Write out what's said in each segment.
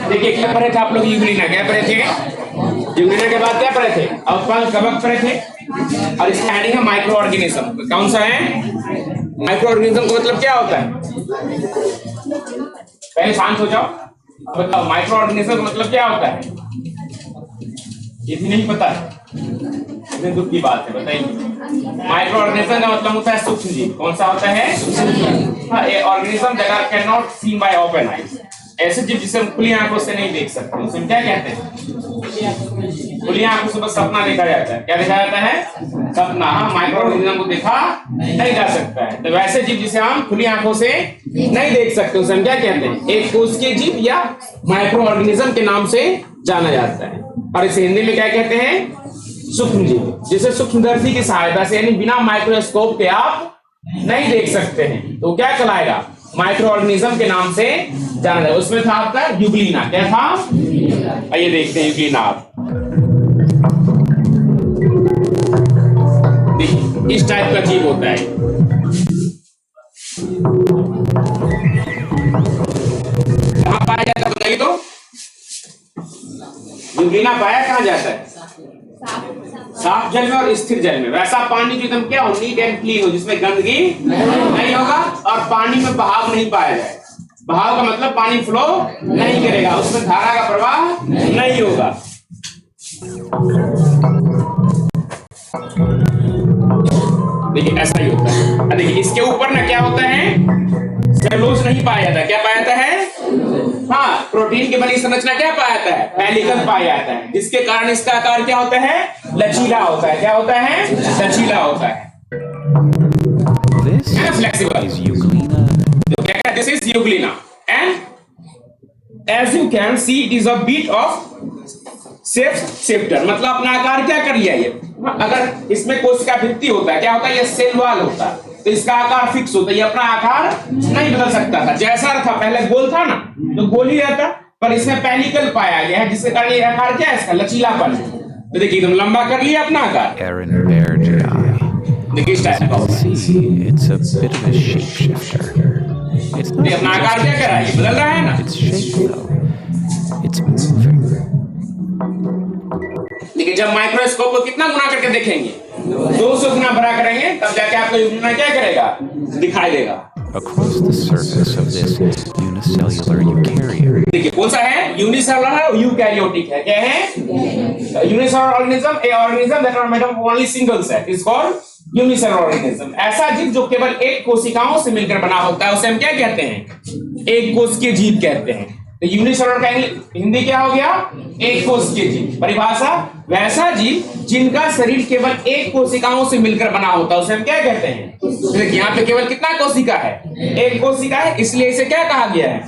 देखिए क्या पढ़े थे आप लोग? यूग्लिना क्या पढ़े थे? यूग्लिना के बाद क्या पढ़े थे? अवपांग कवक पढ़े थे। और इसका हेडिंग है माइक्रो ऑर्गेनिज्म। कौन सा है? माइक्रो ऑर्गेनिज्म का मतलब क्या होता है? पहले शांत हो जाओ, बताओ माइक्रो ऑर्गेनिज्म का मतलब क्या होता है? ये भी नहीं पता है, इतने दुख की बात है, बताइए। माइक्रो ऑर्गेनिज्म का मतलब होता है सूक्ष्म जीव। कौन सा होता है? हाँ, ये organism that are can not seen by open eyes. ऐसे जीव जिसे हम खुली आंखों से नहीं देख सकते, उसे क्या कहते हैं? खुली आंखों से बस सपना देखा जाता है। क्या देखा जाता है? सपना। हाँ, माइक्रो ऑर्गेनिज्म को देखा नहीं जा सकता है। तो वैसे जीव जिसे हम खुली आंखों से नहीं देख सकते, उसे हम क्या कहते हैं? एक कोशिकीय जीव या माइक्रो ऑर्गेनिज्म के नाम से जाना जाता है। और इसे हिंदी में क्या कहते हैं? सूक्ष्म जीव, जिसे सूक्ष्मदर्शी की सहायता से यानी बिना माइक्रोस्कोप के आप नहीं देख सकते हैं, तो क्या कहलाएगा? माइक्रो ऑर्गेनिज्म के नाम से जाना जाए। उसमें था आपका यूग्लिना। क्या था? आइए देखते हैं यूग्लिना। आप देखिए इस टाइप का जीव होता है। कहां पाया जाता है बताइए तो? यूग्लिना पाया कहां जाता है? साफ जल में और स्थिर जल में। वैसा पानी जो एकदम क्या हो, नीट एंड क्लीन हो, जिसमें गंदगी नहीं होगा और पानी में बहाव नहीं पाया जाए। बहाव का मतलब पानी फ्लो नहीं करेगा, उसमें धारा का प्रवाह नहीं होगा। देखिए ऐसा ही होता है। देखिए इसके ऊपर ना क्या होता है? सेलुलोज नहीं पाया जाता। क्या पाया जाता है? हाँ, प्रोटीन की बनी संरचना क्या पाया जाता है? पेलिकल पाया जाता है, जिसके कारण इसका आकार क्या होता है? लचीला होता है। क्या होता है? लचीला होता है। फ्लेक्सिबल। तो क्या कहते हैं? This is Euglena and as you can see it is a bit of shifter. मतलब अपना आकार क्या कर लिया ये? अगर इसमें कोशिका भित्ति होता है, क्या होता है? ये सेल वॉल होता है, तो इसका आकार फिक्स होता है, ये अपना आकार नहीं बदल सकता था। जैसा था पहले गोल था ना, तो गोल ही रहता, पर इसमें पेलिकल पाया गया है, जिसके कारण ये आकार क्या है? इसका लचीलापन। तो देखिए एकदम लंबा कर लिया अपना आकार। देखिए इस टाइप का होता है। अपना आकार क्या कर रहा है? ये बदल रहा है ना। लेकिन जब माइक्रोस्कोप को कितना गुना करके देखेंगे? 200 गुना बड़ा करेंगे, तब जाके आपको यूग्लिना क्या करेगा? दिखाई देगा। Across the surface of this unicellular eukaryote. देखिए कौन सा है? यूनिसेलुलर है और यूकैरियोटिक है। क्या है? Unicellular organism, a organism that are made of only single cell is called unicellular organism. ऐसा जीव जो केवल एक कोशिकाओं से मिलकर बना होता है, उसे हम क्या कहते हैं? एक कोशिकीय जीव कहते हैं। तो यूनिसेलुलर का हिंदी क्या हो गया? एक कोशिकीय जीव। परिभाषा, वैसा जीव जिनका शरीर केवल एक कोशिकाओं से मिलकर बना होता है, उसे हम क्या कहते हैं? देखिए यहाँ पे केवल कितना कोशिका है? एक कोशिका है, इसलिए इसे क्या कहा गया है?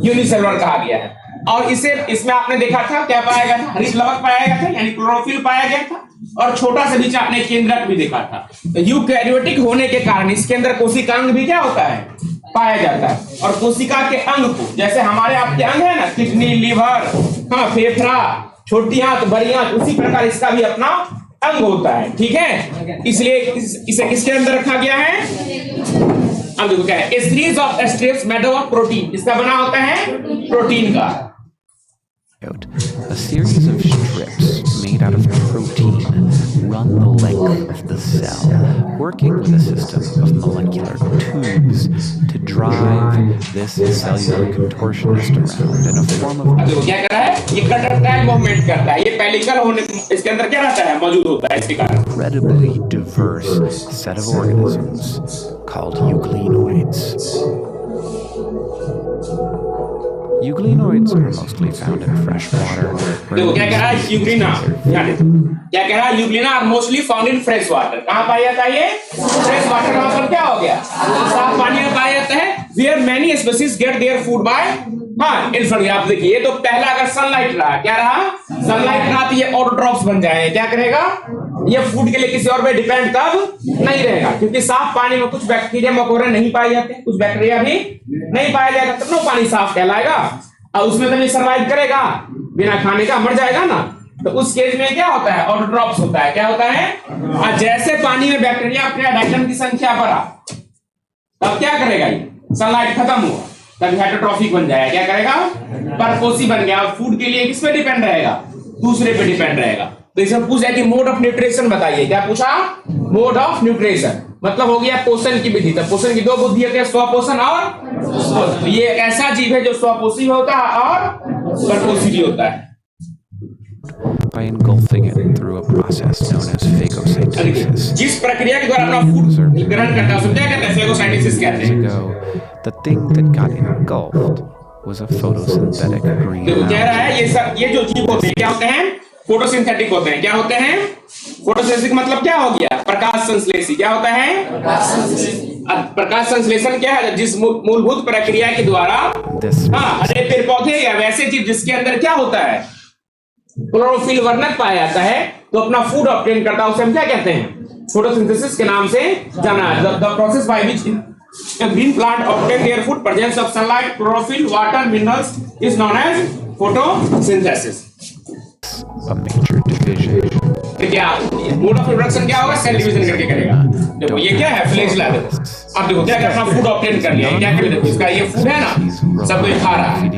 यूनिसेलुलर कहा गया है। और इसे इसमें आपने देखा था क्या पाया गया था? हरित लवक पाया गया था, यानी क्लोरोफिल पाया गया था, और छोटा सा बीच आपने केंद्रक भी देखा था। तो यूकैरियोटिक होने के कारण इसके अंदर कोशिकांग भी क्या होता है? पाया जाता है। और कोशिका के अंग को, जैसे हमारे आपके अंग है ना, किडनी, लीवर, हाँ, फेफड़ा, छोटी आंत, बड़ी आंत, उसी प्रकार इसका भी अपना अंग होता है। ठीक है, इसलिए इसे किसके अंदर रखा गया है? अंग को क्या है? A series of strips made of protein. इसका बना होता है प्रोटीन का। A series of strips made out of protein run the length of the cell, working with a system of molecular tubes to drive this cellular contortionist around in a form of... क्या कर रहा है? ये cutter movement करता है। ये pellicle होने, इसके अंदर क्या रहता है? मौजूद होता है। इसके कारण incredibly diverse set of organisms called euglenoids. Euglenoids are mostly found in fresh water. देखो क्या कह रहा है? यूग्लिना, क्या कह रहा है? Euglena are mostly found in fresh water. कहाँ पाया जाता है ये? फ्रेश वाटर का मतलब क्या हो गया? साफ पानी में पाया जाता है। Where many species get their food by infrared। आप देखिए, ये तो पहला अगर सनलाइट रहा, क्या रहा? सनलाइट रहा तो ये ऑटोट्रॉफ्स बन जाए। क्या करेगा? ये फूड के लिए किसी और पे डिपेंड तब नहीं रहेगा, क्योंकि साफ पानी में कुछ बैक्टीरिया मकोड़े नहीं पाए जाते, कुछ बैक्टीरिया भी नहीं पाया जाएगा, तब ना पानी साफ कहलाएगा। और उसमें तो नहीं सर्वाइव करेगा। बिना खाने का मर जाएगा ना, तो उस केस में क्या होता है, ऑटोट्रॉप्स होता है। क्या होता है, और जैसे पानी में बैक्टीरिया अपने डाइटम की संख्या बढ़ा, तब क्या करेगा, ये सनलाइट खत्म हुआ, तब हेटरोट्रॉफिक बन जाएगा। क्या करेगा, परपोषी बन गया। फूड के लिए किस पे डिपेंड रहेगा, दूसरे पे डिपेंड रहेगा। तो इसमें पूछा कि मोड ऑफ न्यूट्रिशन बताइए। क्या पूछा, मोड ऑफ न्यूट्रिशन, मतलब हो गया पोषण की विधि। तो पोषण की दो बुद्धि है, स्वपोषण और तो ये एक ऐसा जीव है जो स्वपोषी होता है और परपोषी भी होता है। by engulfing it through a process known as phagosynthesis. जिस प्रक्रिया के द्वारा अपना फूड ग्रहण करता है उसको क्या कहते हैं, फेगोसाइटोसिस कहते हैं। Ago, the thing that got engulfed was a photosynthetic तो कह रहा है ये जो जीव होते हैं क्या होते हैं, फोटोसिंथेटिक होते हैं। क्या होते हैं, फोटोसिंथेटिक मतलब क्या हो गया, प्रकाश संश्लेषी। क्या होता है, प्रकाश संश्लेषण क्या है, जिस मूलभूत प्रक्रिया के द्वारा हरे पेड़ पौधे या वैसे जीव जिसके अंदर क्या होता है, क्लोरोफिल वर्णक पाया जाता है, तो अपना फूड ऑब्टेन करता है, उसे हम क्या कहते हैं, फोटोसिंथेसिस के नाम से जाना है। The process by which a green plant obtain their food, presence of sunlight, chlorophyll, water, minerals is known as photosynthesis. a major division. क्या मोड ऑफ प्रोडक्शन क्या होगा, सेल डिवीजन करके करेगा। देखो ये क्या है, फ्लैगेला। अब देखो क्या अपना फूड ऑब्टेन कर लिया, क्या करें, देखो इसका ये फूड है ना, सब कोई खा रहा है।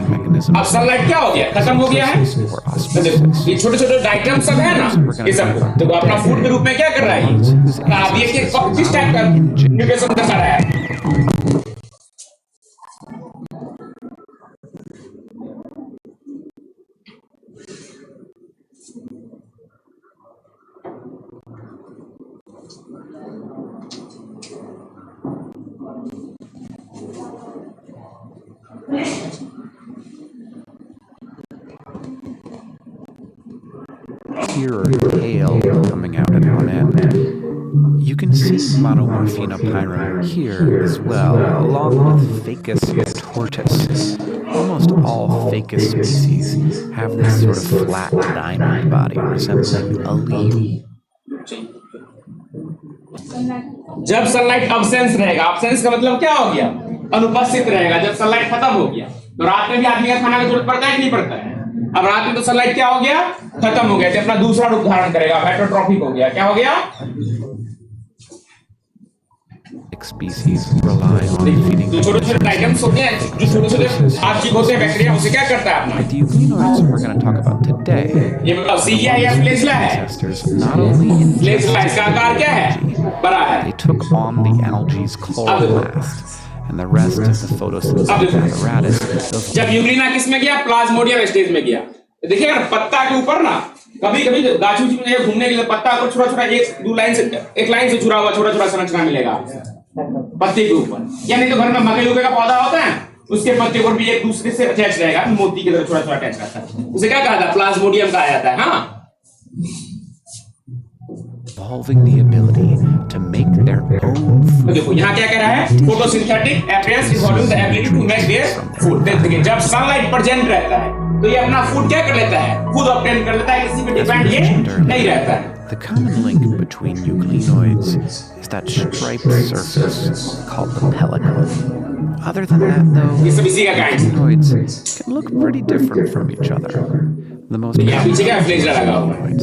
अब सनलाइट क्या हो गया, खत्म हो गया है। तो देखो ये छोटे छोटे आइटम सब है ना, ये सब देखो अपना फूड के रूप में क्या कर रहा है, अब ये किस टाइप का न्यूट्रिशन कर रहा है। Here are hail coming out at one end. You can see Monomorphina pyrum here as well, along with Phacus tortoise. Almost all Phacus species have this sort of flat diamond body resembling a leaf. जब sunlight absence रहेगा, absence का मतलब क्या हो गया, अनुपस्थित रहेगा। जब सनलाइट खत्म हो गया, तो रात में भी आदमी का खाना की जरूरत पड़ता है कि नहीं पड़ता है। अब रात में तो सनलाइट क्या हो गया, खत्म हो गया, तो अपना दूसरा रूप धारण करेगा, हेटरोट्रॉफिक हो गया। क्या हो गया, species rely on feeding. जो छोटे छोटे आइटम्स होते हैं, जो छोटे छोटे आर्चिक होते हैं बैक्टीरिया, उसे क्या करता है अपना। The euglenoids we're going to talk about today. ये मतलब सीलिया या फ्लेजला है। Not only फ्लेजला इसका आकार क्या है, बड़ा है। they took on the algae's chloroplast and the rest of the photosynthetic apparatus. जब यूग्लिना किस में गया, प्लाज्मोडियम स्टेज में गया। देखिएगा ना, पत्ता के ऊपर ना कभी कभी गाछ में घूमने के लिए पत्ता को छोटा छोटा एक लाइन से जुड़ा हुआ छोटा छोटा संरचना मिलेगा पत्ते के ऊपर। या नहीं तो घर में मकई का पौधा होता है, उसके पत्ते पर भी एक दूसरे से अटैच रहेगा, मोती की तरह छोटा छोटा अटैच रहता है, उसे क्या कहा जाता है, प्लाज्मोडियम कहा जाता है। हाँ, Evolving the ability to make their own food. देखो यहाँ क्या कह रहा है, photosynthetic appearance involving the ability to make their food। देखिए जब सनलाइट प्रेजेंट रहता है तो ये अपना फूड क्या कर लेता है, खुद ऑब्टेन कर लेता है, किसी पे डिपेंड ये नहीं रहता है। The common link between euglenoids is that striped surface called the pellicle. Other than that, though, ये सब इसी का kind है। euglenoids can look pretty different from each other. The most यहाँ पीछे क्या फ्लेजला लगा हुआ है।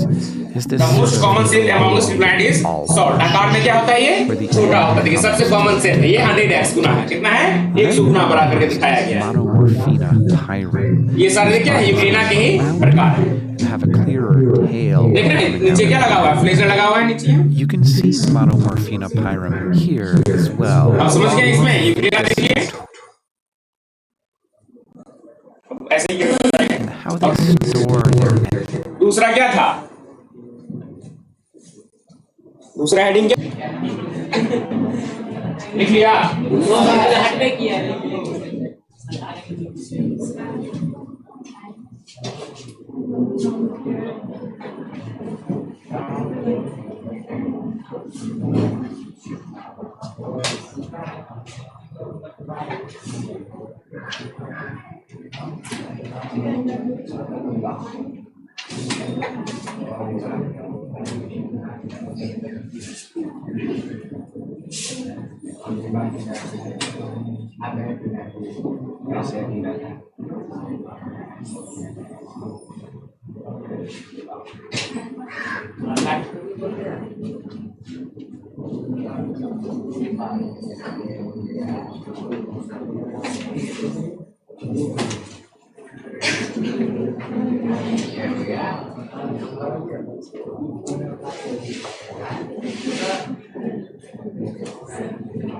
is this The most common cell among the plant is salt। आकार में क्या होता है, ये छोटा होता है। देखिए सबसे कॉमन सेल है ये 100x गुना है, कितना है, 100 गुना बड़ा करके दिखाया गया है। Monomorphina pyrum. ये सारे क्या है, यूग्लिना के ही प्रकार है। Have a clearer tail. देख रहे हैं नीचे क्या लगा हुआ है, फ्लेजला लगा हुआ है नीचे। You can see Monomorphina pyrum here as well. आप समझ गए इसमें, यूग्लिना देखिए ऐसे ही। And how they store their दूसरा क्या था, दूसरा हेडिंग क्या लिख लिया,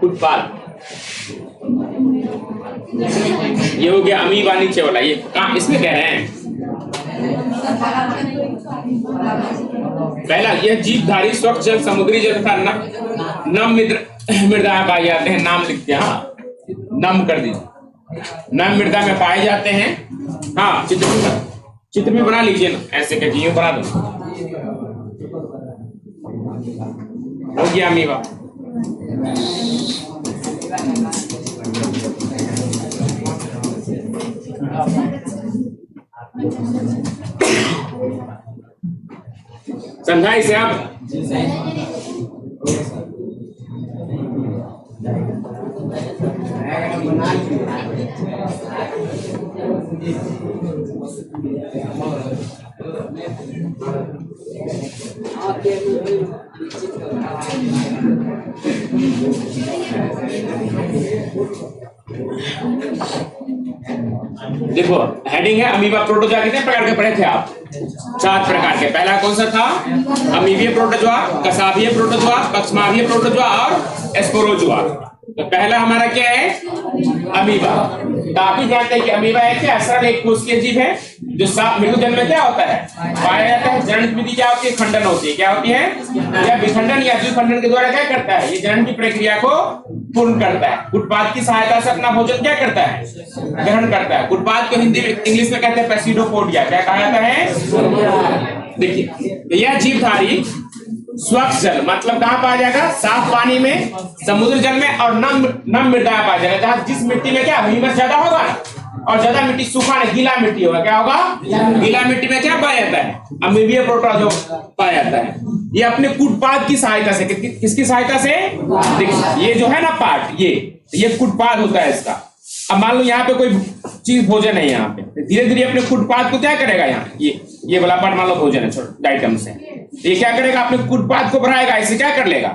उत्पाद ये हो गया अमीबा नीचे वाला, ये कहाँ इसमें कह रहे हैं पहला यह जीवधारी स्वच्छ जल समुद्री जल तथा नम मृदा में पाए जाते हैं। नाम लिखते हैं, हाँ नम कर दीजिए, नम मृदा में पाए जाते हैं। हाँ चित्र भी बना लीजिए ना, ऐसे करके यूं बना दो, हो गया अमीबा। समझा इसे आप? देखो हेडिंग है अमीबा प्रोटोजोआ, कितने प्रकार के पढ़े थे आप? 4 प्रकार के। पहला कौन सा था? अमीबीय प्रोटोजोआ, कसाबीय प्रोटोजोआ, पक्षमाभीय प्रोटोजोआ और स्पोरोजोआ। तो पहला हमारा क्या है? अमीबा। तो आप ही जानते हैं कि अमीबा है क्या? सरल एक कोशिकीय जीव है जो साफ मृदुजल में क्या होता है पाया जाता है। जनन विधि क्या होती है? खंडन होती है। क्या होती है? या विखंडन या द्विखंडन के द्वारा क्या करता है? ये जनन की प्रक्रिया को पूर्ण करता है। उत्पाद की सहायता से अपना भोजन क्या करता है? ग्रहण करता है। उत्पाद को हिंदी में इंग्लिश में कहते हैं पैसिडोपोडिया। क्या कहा जाता है? देखिए यह जीवधारी स्वच्छ जल मतलब कहाँ पाया जाएगा? साफ पानी में, समुद्र जल में और नम मृदा में पाया जाएगा। जहाँ जिस मिट्टी में क्या ह्यूमस ज्यादा होगा और ज्यादा मिट्टी सूखा नहीं, गीला मिट्टी होगा। क्या होगा? गीला मिट्टी में क्या पाया जाता है? अमीबीय प्रोटोजोआ पाया जाता है। ये अपने कूटपाद की सहायता से, किसकी सहायता से? देखिए ये जो है ना पार्ट, ये कूटपाद होता है इसका। अब मान लो यहाँ पे कोई चीज भोजन है, यहाँ पे धीरे धीरे अपने कूटपाद को क्या करेगा? यहाँ ये वाला पार्ट मान लो भोजन है, छोटे आइटम से, ये क्या करेगा? अपने कूटपाद को बढ़ाएगा, इसे क्या कर लेगा?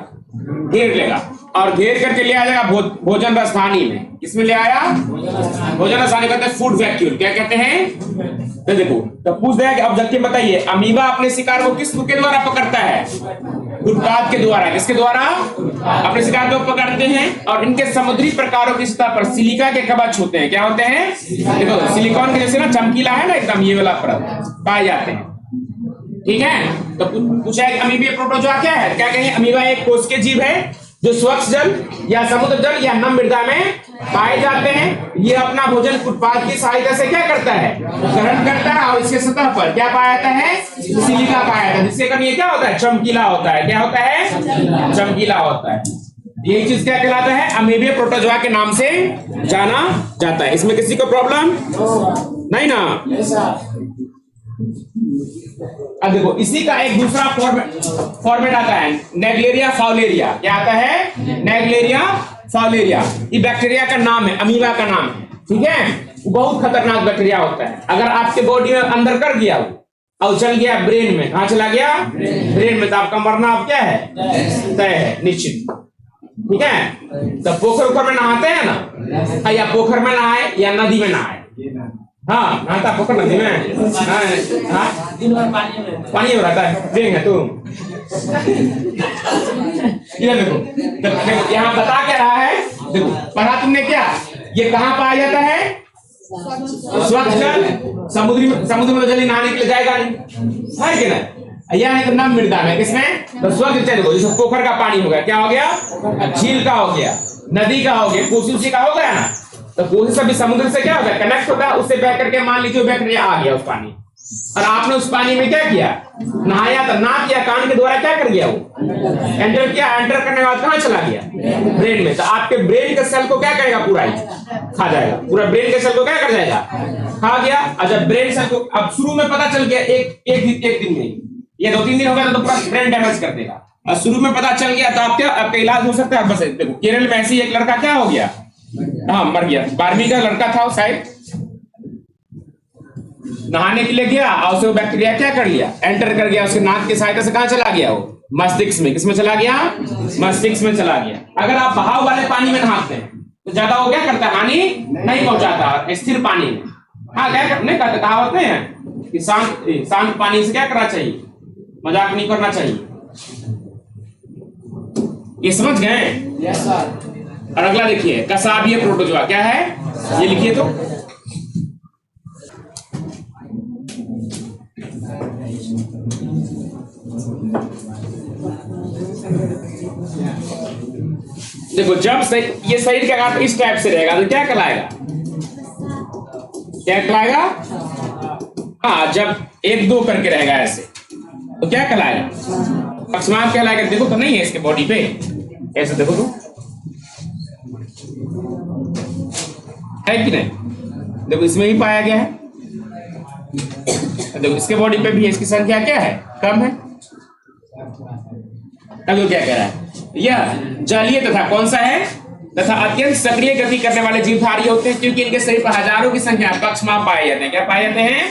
घेर लेगा और घेर करके ले आ जाएगा भोजन रसधानी में। किसमें ले आया? भोजन रसधानी कहते हैं फूड वैक्यूल। क्या कहते हैं? तो देखो तो पूछ दिया कि अब जबकि बताइए अमीबा अपने शिकार को किस के द्वारा पकड़ता है? उत्पाद के द्वारा। किसके द्वारा? अपने शिकार को पकड़ते हैं। और इनके समुद्री प्रकारों की सतह पर सिलिका के कवच होते हैं। क्या होते हैं? देखो सिलिकॉन के जैसे ना चमकीला है ना एकदम, ये वाला परत पाए जाते हैं। ठीक है, तो पूछा है अमीबीय प्रोटोजोआ क्या है? क्या कहें? अमीबा एक कोशिकीय जीव है जो स्वच्छ जल या समुद्र जल या नम मृदा में पाए जाते हैं। ये अपना भोजन उत्पाद की सहायता से क्या करता है? ग्रहण करता है। और इसके सतह पर क्या पाया जाता है? सिलिका पाया जाता है, जिससे कभी क्या होता है? चमकीला होता है। क्या होता है? चमकीला होता है। ये चीज क्या कहलाता है? अमीबीय प्रोटोजोआ के नाम से जाना जाता है। इसमें किसी को प्रॉब्लम नहीं ना? अब देखो इसी का एक दूसरा फॉर्मेट आता है, नेग्लेरिया फाउलेरिया। क्या आता है? नेग्लेरिया फाउलेरिया। ये बैक्टीरिया का नाम है, अमीबा का नाम है। ठीक है, बहुत खतरनाक बैक्टीरिया होता है। अगर आपके बॉडी में अंदर कर गया और चल गया ब्रेन में, कहां चला गया? ब्रेन में, तो आपका मरना अब क्या है? तय है, निश्चित। ठीक है, तो पोखर में नहाते हैं ना, या पोखर में नहाए या नदी में नहाए? हाँ नहाता पोखर नदी में, हाँ दिन भर पानी में रहता है। देखेंगे तुम ये देखो यहाँ बता क्या रहा है? देखो पढ़ा तुमने क्या? ये कहाँ पाया जाता है? स्वच्छ जल, समुद्र में जल नहाने के लिए जाएगा नहीं, है कि नहीं? यह है नम मृदा में। किसमें? तो स्वच्छ जल। देखो जैसे पोखर का पानी हो गया, क्या हो गया? झील का हो गया, नदी का हो गया, कोसी उसी का हो गया ना। तो कोसी सभी समुद्र से क्या होता है? कनेक्ट होता है, उससे बह करके मान लीजिए बैक्टीरिया आ गया उस पानी, और आपने उस पानी में क्या किया? नहाया। तो नाक या कान के द्वारा क्या कर गया? वो एंटर किया। एंटर करने के बाद कहाँ चला गया? ब्रेन में। तो आपके ब्रेन के सेल को क्या करेगा? पूरा ही खा जाएगा। पूरा ब्रेन के सेल को क्या कर जाएगा? खा गया। अच्छा ब्रेन सेल को अब शुरू में पता चल गया एक दिन में, ये 2-3 दिन हो गया तो पूरा ब्रेन डैमेज कर देगा। और शुरू में पता चल गया तो आप क्या? आपका इलाज हो सकता है। बस देखो केरल में ऐसे ही एक लड़का क्या हो गया? हाँ मर गया, 12वीं का लड़का था वो शायद, नहाने के लिए गया और उसे वो बैक्टीरिया क्या कर लिया, एंटर कर गया उसके नाक की सहायता से, कहां चला गया वो, मस्तिष्क में। किसमें चला गया? मस्तिष्क में चला गया। अगर आप बहाव वाले पानी में नहाते हैं तो ज्यादा वो क्या करता है, हानि नहीं पहुंचाता स्थिर पानी में। हाँ क्या नहीं कहते, कहावत नहीं है कि शांत पानी से क्या करना चाहिए, मजाक नहीं करना चाहिए। ये समझ गए? Yes sir. और अगला देखिए, कसाबीय प्रोटोजोआ क्या है, ये लिखिए तो। देखो जब ये शरीर का आकार इस टाइप से रहेगा तो क्या कहलाएगा, क्या कहलाएगा? हाँ जब 1-2 करके रहेगा ऐसे तो क्या कहलाएगा, पक्षमाप कहलाएगा। देखो तो नहीं है इसके बॉडी पे, ऐसे देखो तो है कि नहीं, देखो इसमें भी पाया गया है, देखो इसके बॉडी पे भी है, इसकी संख्या क्या है, कम है। अब क्या कह रहा है, यह जलीय तथा कौन सा है, तथा अत्यंत सक्रिय गति करने वाले जीवधारी होते हैं, क्योंकि इनके शरीर पर हजारों की संख्या पक्षमाप पाए जाते हैं। क्या पाए जाते हैं?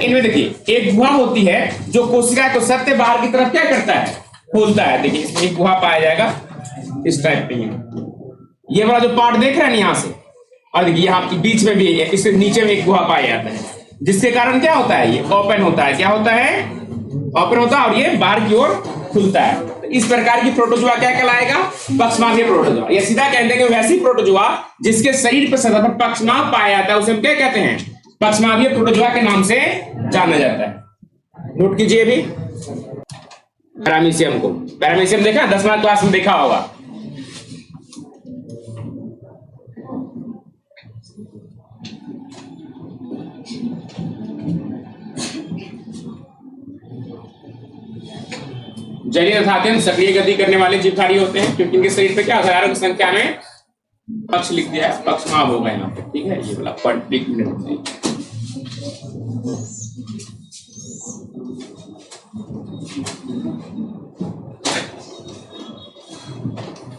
इनमें देखिए एक गुहा होती है जो कोशिका को सत्य बाहर की तरफ क्या करता है, खोलता है। देखिए इसमें एक गुहा पाया जाएगा इस टाइप पे, ये वाला जो पार्ट देख रहे हैं यहाँ से, और देखिए यहाँ की बीच में भी है, इसके नीचे में एक गुहा पाया जाता है, जिसके कारण क्या होता है, ये ओपन होता है। क्या होता है? ओपन होता है और ये बाहर की ओर खुलता है। तो इस प्रकार की प्रोटोजोआ क्या कहलाएगा, पक्षमापीय प्रोटोजोआ। ये सीधा कहते हैं कि वैसी प्रोटोजोआ जिसके शरीर पर सतह पर पक्षमाप पाया जाता है उसे हम क्या कहते हैं, पक्षमापीय प्रोटोजोआ के नाम से जाना जाता है। नोट कीजिए भी पैरामीशियम को, पैरामीशियम देखा 10वीं क्लास में देखा होगा। जलीय तथा अत्यंत सक्रिय गति करने वाले जीवधारी होते हैं, क्योंकि इनके शरीर पे क्या हजारों की संख्या में पक्ष लिख दिया है, पक्षमाप होगा यहाँ पे, ठीक है। ये वाला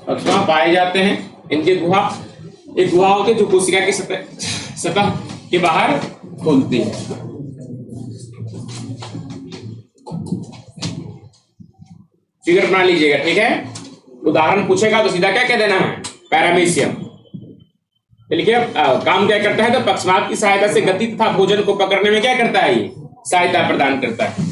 पक्षमाप पाए जाते हैं। इनके गुहा एक गुहा होती है जो कोशिका की सतह के बाहर खोलती है। फिगर बना लीजिएगा, ठीक है। उदाहरण पूछेगा तो सीधा क्या कह देना है, पैरामीशियम। लिखिए काम क्या करता है, तो पक्षमाप की सहायता से गति तथा भोजन को पकड़ने में क्या करता है, ये सहायता प्रदान करता है।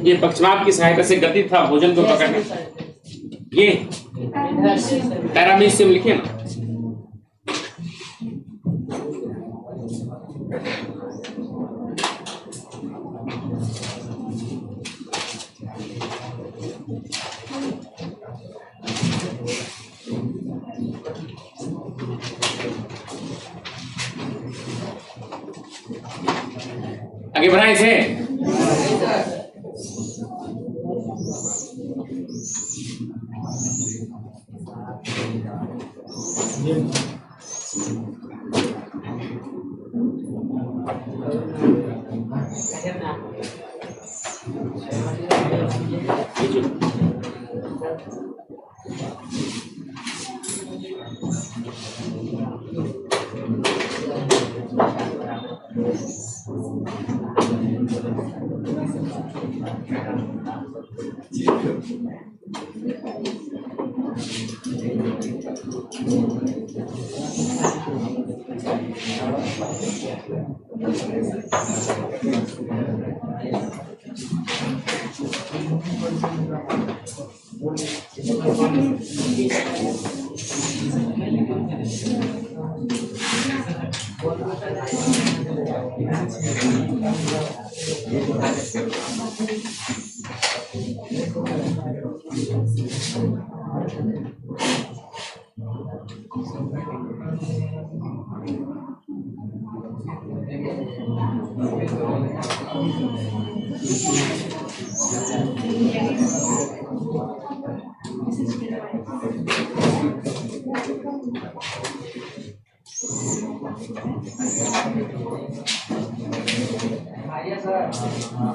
ये पक्षमाप की सहायता से गति तथा भोजन को पकड़ना, ये पैरामीशियम लिखिए ना। आगे बढ़ाए इसे।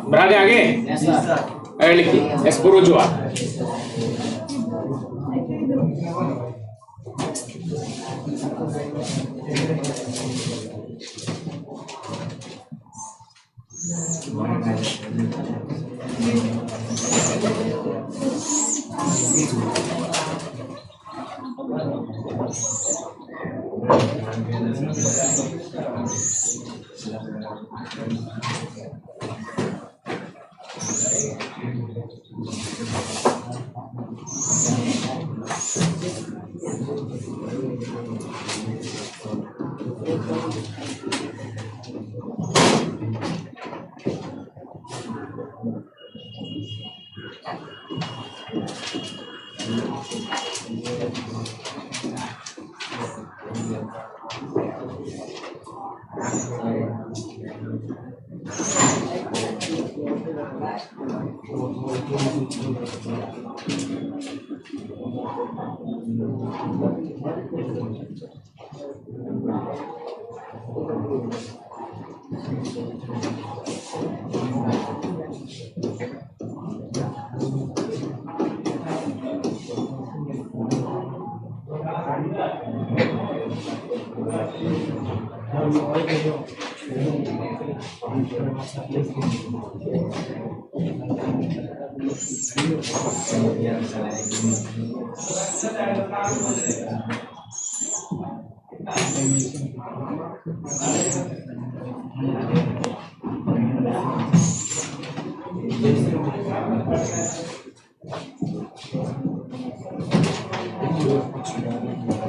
बढ़ा दे आगे। Yes, sir. अरे लिखिए एस्पोरोजुआ।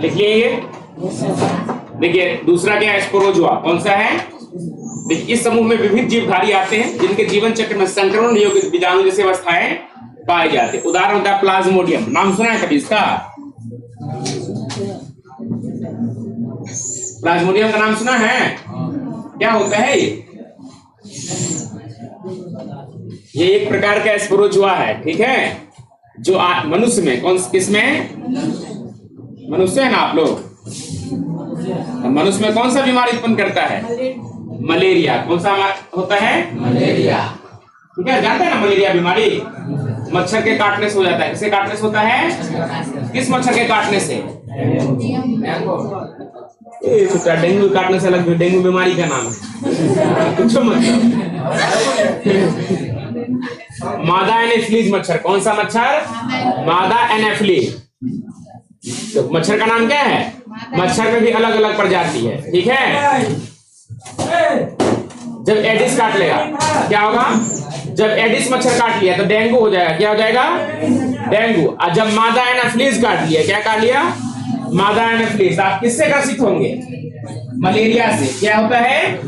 लिखिए ये। देखिए दूसरा क्या है, स्पोरोजुआ। कौन सा है? देखिए इस समूह में विविध जीवधारी आते हैं जिनके जीवन चक्र में संक्रमण योग्य बीजाणु जैसी अवस्थाएं पाए जाते हैं। उदाहरण होता है प्लाज्मोडियम। नाम सुना है कभी इसका? प्लाज्मोडियम का नाम सुना है? क्या होता है ये एक प्रकार का स्पोरोजुआ है, ठीक है, जो मनुष्य में किसमें मनुष्य है ना आप लोग, मनुष्य में कौन सा बीमारी उत्पन्न करता है? मलेरिया। कौन सा होता है? मलेरिया। ठीक है, जानते हैं ना मलेरिया बीमारी मच्छर के काटने से हो जाता है। किसके काटने से होता है? किस मच्छर के काटने से? डेंगू काटने से अलग डेंगू बीमारी का नाम है कुछ मतलब मादा एनाफिलीज मच्छर। कौन सा मच्छर? मादा एनाफिलीज। तो मच्छर का नाम क्या है? मच्छर में भी अलग अलग प्रजाति है, ठीक है। जब एडिस काट लेगा क्या होगा? जब एडिस मच्छर काट लिया तो डेंगू हो जाएगा। क्या हो जाएगा? डेंगू। और जब मादा एनाफिलीज काट लिया, क्या काट लिया? मादा एनाफिलीज। आप किससे ग्रसित होंगे? मलेरिया से। क्या होता है?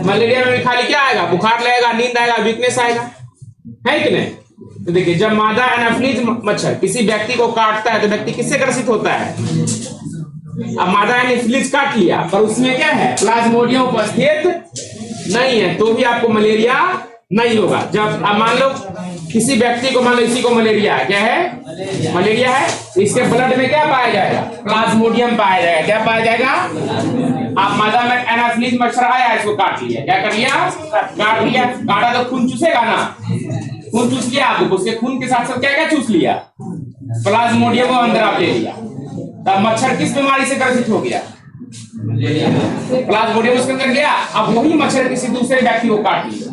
मलेरिया में खाली क्या आएगा? बुखार लगेगा, नींद आएगा, वीकनेस आएगा, है कि नहीं? तो देखिए जब मादा एनाफिलीज मच्छर किसी व्यक्ति को काटता है तो व्यक्ति किससे ग्रसित होता है? अब मादा एनाफिलीज काट लिया पर उसमें क्या है? प्लाज्मोडियम उपस्थित नहीं है, तो भी आपको मलेरिया नहीं होगा। जब अब मान लो किसी व्यक्ति को, मान लो इसी को मलेरिया है, क्या है? मलेरिया है, तो इसके ब्लड में क्या पाया जाएगा? प्लाज्मोडियम पाया जाएगा। क्या पाया जाएगा? आप मादा में एनाफिलीज मच्छर आया, इसको काट लिया, क्या कर लिया? काट लिया। काटा तो खून चूसेगा ना, खून चूस लिया आपको, उसके खून के साथ साथ क्या क्या चूस लिया? प्लाज्मोडियम को अंदर आप ले लिया। तब मच्छर किस बीमारी से ग्रसित हो गया? प्लाज्मोडियम उसके अंदर गया। अब वही मच्छर किसी दूसरे व्यक्ति को काट लिया,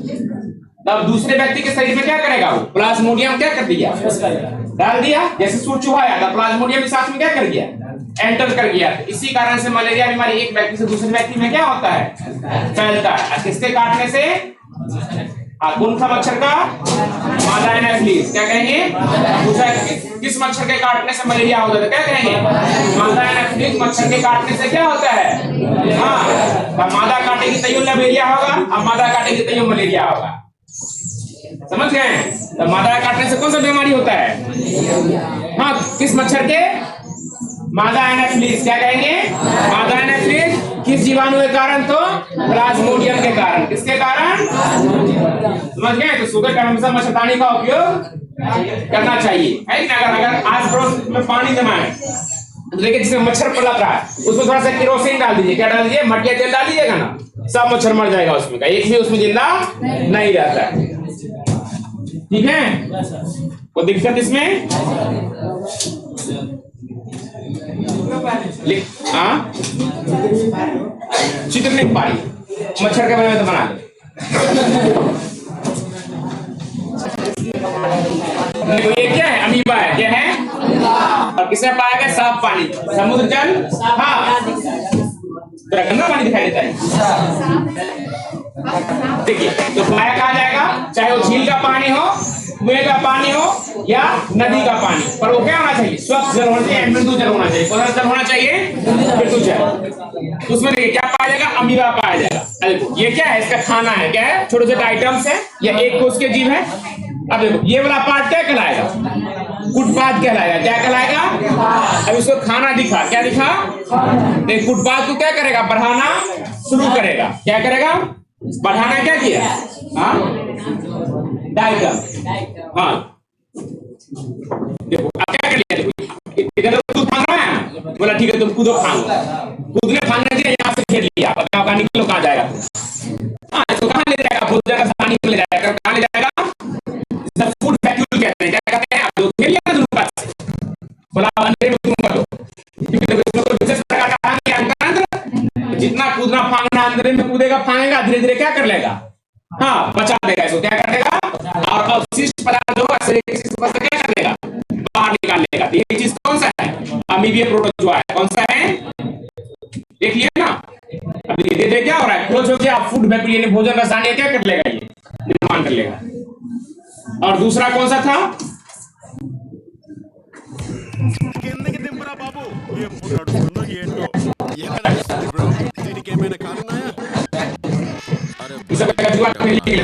तब दूसरे व्यक्ति के शरीर में क्या करेगा वो? प्लाज्मोडियम क्या कर दिया? डाल दिया। जैसे सूट चुहाया था, प्लाज्मोडियम साथ में क्या कर गया? एंटर कर गया। इसी कारण से मलेरिया बीमारी एक व्यक्ति से दूसरे व्यक्ति में क्या होता है? फैलता है। किसके काटने से? कौन सा मच्छर का? मादा एनाफिलिस। क्या कहेंगे? पूछा किस मच्छर के काटने से मलेरिया होता है? क्या कहेंगे? मादा एनाफिलिस मच्छर के काटने से क्या होता है? हाँ, मादा काटेगी तैयो मलेरिया होगा, अब मादा काटेगी तैयो मलेरिया होगा। समझ गए? तो मादा काटने से कौन सा बीमारी होता है? हाँ, किस मच्छर के? मादा एनाफिलिस। क्या कहेंगे? मादा एनाफिलिस किस जीवाणु के कारण? तो प्लाज्मोडियम के कारण। किसके कारण? समझ गए? तो सुगर का हमेशा मच्छरदानी का उपयोग करना चाहिए, है ना? अगर आस पड़ोस में पानी जमा है तो देखिए जिसमें मच्छर पलक रहा है उसमें थोड़ा सा केरोसिन डाल दीजिए। क्या डाल दीजिए? मटिया तेल डाल दीजिएगा ना, सब मच्छर मर जाएगा उसमें का, एक भी उसमें जिंदा नहीं रहता है। ठीक है? कोई दिक्कत इसमें? हाँ, चित्र नहीं पा रही मच्छर के बारे में तो बना दे। ये क्या है? अमीबा है। क्या है? और किसने पाया गया? साफ पानी, समुद्र जल। हाँ, तेरा गंदा पानी दिखाई देता है। देखिए, तो पाया कहा जाएगा, चाहे वो झील का पानी हो, कुएं का पानी हो या नदी का पानी, पर वो क्या होना चाहिए? स्वच्छ जल होना चाहिए, मृदु जल होना चाहिए। कौन सा जल होना चाहिए? मृदु जल। उसमें देखिए क्या पाया जाएगा? अमीबा पाया जाएगा। देखो ये क्या है? इसका खाना है। क्या है? छोटे छोटे आइटम्स है, या एक कोष के जीव है। अब देखो ये वाला पार्ट क्या कहलाएगा? कुटपाद कहलाएगा। क्या कहलाएगा? अब इसको खाना दिखा। क्या दिखा? देख, कुटपाद को क्या करेगा? बढ़ाना शुरू करेगा। क्या करेगा? बढ़ाना। क्या किया? हाँ, डायग्राम। हाँ, देखो अब क्या कर लिया? देखो इधर कूद फांग रहा है, बोला ठीक है तुम कूदो फांग। कूदने फांगने से यहाँ से खेल लिया, बताओ कहाँ निकलो? कहाँ जाएगा? हाँ, इसको कहाँ ले जाएगा? भोजन का पानी में ले जाएगा। कहाँ ले जाएगा? फूड वैक्यूल कहते हैं। क्या कहते हैं? आप लोग खेल लिया ना पास से, बोला अंदर में तुम करो, क्योंकि इसमें कोई विशेष प्रकार का भाग नहीं अंतर। जितना कूदना फांगना अंदर में कूदेगा फांगेगा, धीरे धीरे क्या कर लेगा? हाँ, बचा देगा इसको। क्या कर देगा? और अवशिष्ट पदार्थ जो है क्या कर देगा? बाहर निकाल लेगा। ये चीज कौन सा है? अमीबिया प्रोटोजोआ है। कौन सा है? देख लिया ना? अब धीरे क्या हो रहा है? क्लोज हो गया। फूड वैक्यूल भोजन रसायन क्या कर लेगा? ये निर्माण कर लेगा। और दूसरा कौन सा था?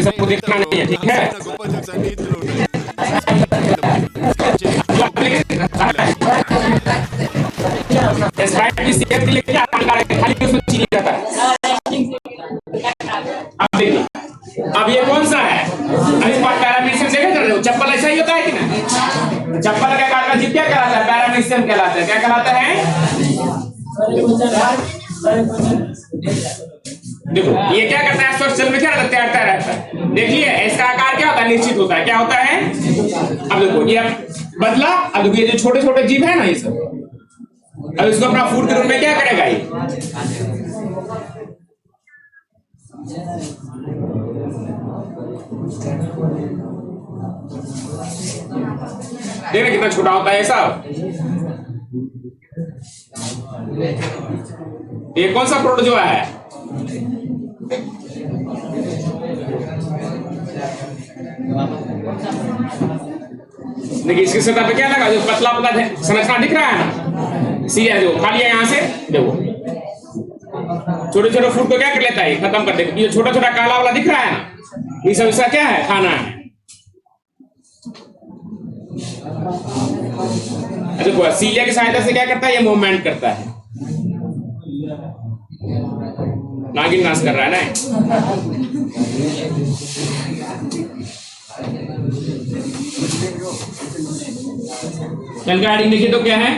सबको देखना नहीं है, ठीक है? खाली उसमें चीनी रहता है। अब देखिए, अब ये कौन सा है? अभी पैरामीशियम देखे कर रहे हो? चप्पल ऐसा ही होता है कि ना? चप्पल का काटना जीव क्या कहलाता है? पैरामीशियम कहलाता है। क्या कहलाता है? देखो ये क्या करता है? स्वच्छ जल में क्या तैरता रहता है। देखिए इसका आकार क्या होता है? निश्चित होता है। क्या होता है? अब देखो ये बदला। अब देखो ये जो छोटे छोटे जीव है ना, ये सब अब इसको अपना फूड के रूप में क्या करेगा? ये देखना कितना छोटा होता है सब। ये कौन सा प्रोटोजोआ है? देखिए इसकी सतह पे क्या लगा? जो पतला पतला संरचना दिख रहा है ना, सीधा जो खाली है यहाँ से, देखो छोटे छोटे फूड को क्या कर लेता है? खत्म कर देगा। ये छोटा छोटा काला वाला दिख रहा है ना, ये सब इसका क्या है? खाना है। देखो सीलिया की सहायता से क्या करता है? ये मूवमेंट करता है। नागिन नाश कर रहा है ना। चल गाड़ी देखिए तो क्या है?